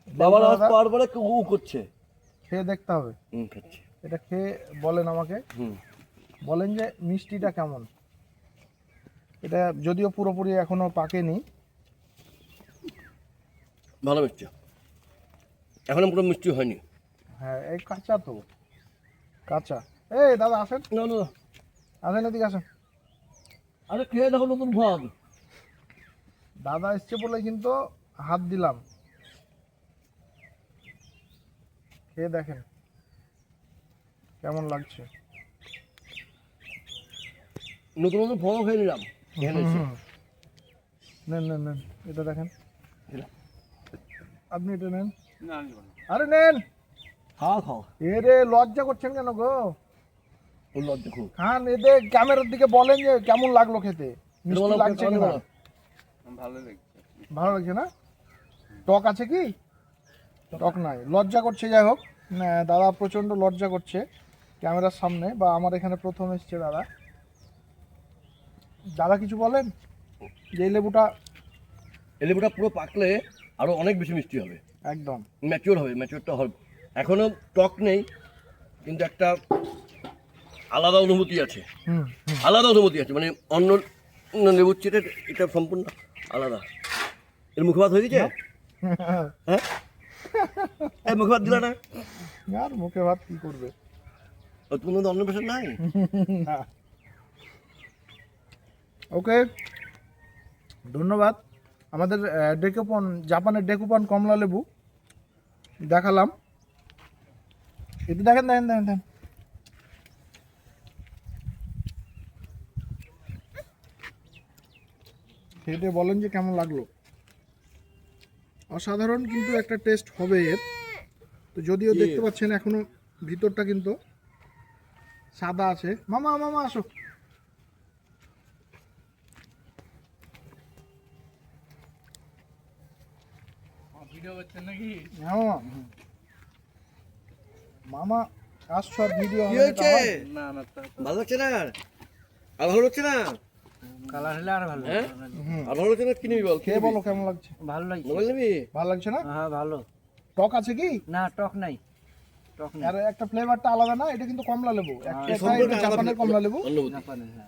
বাবার আওয়াজ পাওয়ার পরে উ করছে। খেয়ে দেখতে হবে। খাচ্ছি। এটা খেয়ে বলেন আমাকে, বলেন যে মিষ্টিটা কেমন। এটা যদিও পুরোপুরি এখনো পাকেনি। ভালো মিষ্টি, এখনো পুরো মিষ্টি হয়নি। হ্যাঁ এই কাঁচা তো, কাঁচা। এই দাদা আসেন, না না, আসেন এদিকে আসেন। আরে খেয়ে দেখো নতুন ভাব। দাদা এসছে বলে কিন্তু হাত দিলাম, খেয়ে দেখেন কেমন লাগছে। নতুন নতুন ফলও খেয়ে নিলাম। নেন নেন নেন, এটা দেখেন, দিলাম। আপনি এটা নেন। আরে নেন, খাও খাও, এরে লজ্জা করছেন কেন গো? ওর লজ্জা খুব। খান, এতে ক্যামেরার দিকে বলেন যে কেমন লাগলো খেতে, মিষ্টি লাগছে কিনা। ভালো লাগছে না? টক আছে কি? টক নাই, লজ্জা করছে। যাই হোক, না, দাদা প্রচণ্ড লজ্জা করছে ক্যামেরার সামনে, বা আমার এখানে প্রথম এসছে দাদা। দাদা কিছু বলেন যে এই লেবুটা। এই লেবুটা পুরো পাকলে আরো অনেক বেশি মিষ্টি হবে, একদম ম্যাচিওর হবে, ম্যাচিওরটা হবে। এখনো টক নেই, কিন্তু একটা আলাদা অনুভূতি আছে, আলাদা অনুভূতি আছে, মানে অন্য লেবুর চেয়ে এটা সম্পূর্ণ আলাদা। এর মুখে ভাত হয়ে গেছে। হ্যাঁ, এই মুখে ভাত দিলা না? আর মুখে ভাত কি করবে? তুমি কিন্তু অন্য পেশার নাই। ওকে, ধন্যবাদ। আমাদের ডেকোপন, জাপানের ডেকোপন কমলা লেবু দেখালাম। এটা দেখেন দেখেন দেখেন দেখেন, খেতে বলেন যে কেমন লাগলো। অসাধারণ কিন্তু একটা টেস্ট হবে এর। তো যদিও দেখতে পাচ্ছেন এখনো ভিতরটা কিন্তু সাদা আছে। মামা মামা আসো। হ্যাঁ, মামা আসছো আর ভিডিও। কি হয়েছে? ভালো লাগছে না? আর ভালো লাগছে না? কালার হলে আর ভালো। হ্যাঁ, আর ভালো লাগছে না? কি নিবি বল, খেয়ে বলো কেমন লাগছে। ভালো লাগছে। মোবাইল নিবি? ভালো লাগছে না? হ্যাঁ ভালো। টক আছে কি? না টক নাই, টক নাই। আর একটা ফ্লেভারটা আলাদা না, এটা কিন্তু কমলা লেবু। সম্পূর্ণ এটা জাপানের কমলা লেবু। অনুভূতি। জাপানের, হ্যাঁ।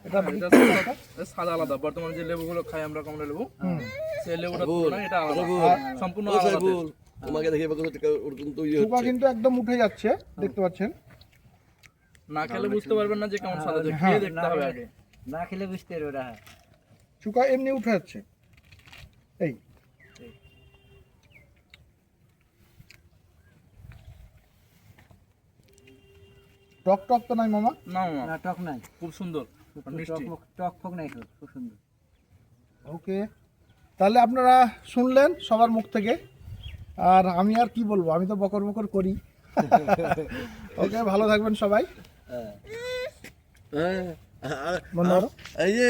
এটা সাদা আলাদা। বর্তমানে যে লেবুগুলো খাই আমরা কমলা লেবু, হুম। সেই লেবুটা সাইবুল, তুলনায় এটা আলাদা, সাইবুল, সম্পূর্ণ ও আলাদা সাইবুল, taste। তোমাকে দেখে ওরকম তৈরি শুকা হচ্ছে। কিন্তু একদম উঠে যাচ্ছে, দেখতে পাচ্ছেন। না খেলে বুঝতে পারবেন না যে কেমন সাদা, যে হ্যাঁ। খেয়ে দেখতে হবে আগে। না খেলে বুঝতে পারবে না। হ্যাঁ। শুকা এমনি উঠে যাচ্ছে। এই টক টক তো নাই মামা? না মামা, না টক নাই, খুব সুন্দর আর মিষ্টি। টক ফক নাই, খুব সুন্দর। ওকে, তাহলে আপনারা শুনলেন সবার মুখ থেকে। আর আমি আর কি বলবো, আমি তো বকর বকর করি। ওকে, ভালো থাকবেন সবাই। হ্যাঁ, বন্ধুরা। এই যে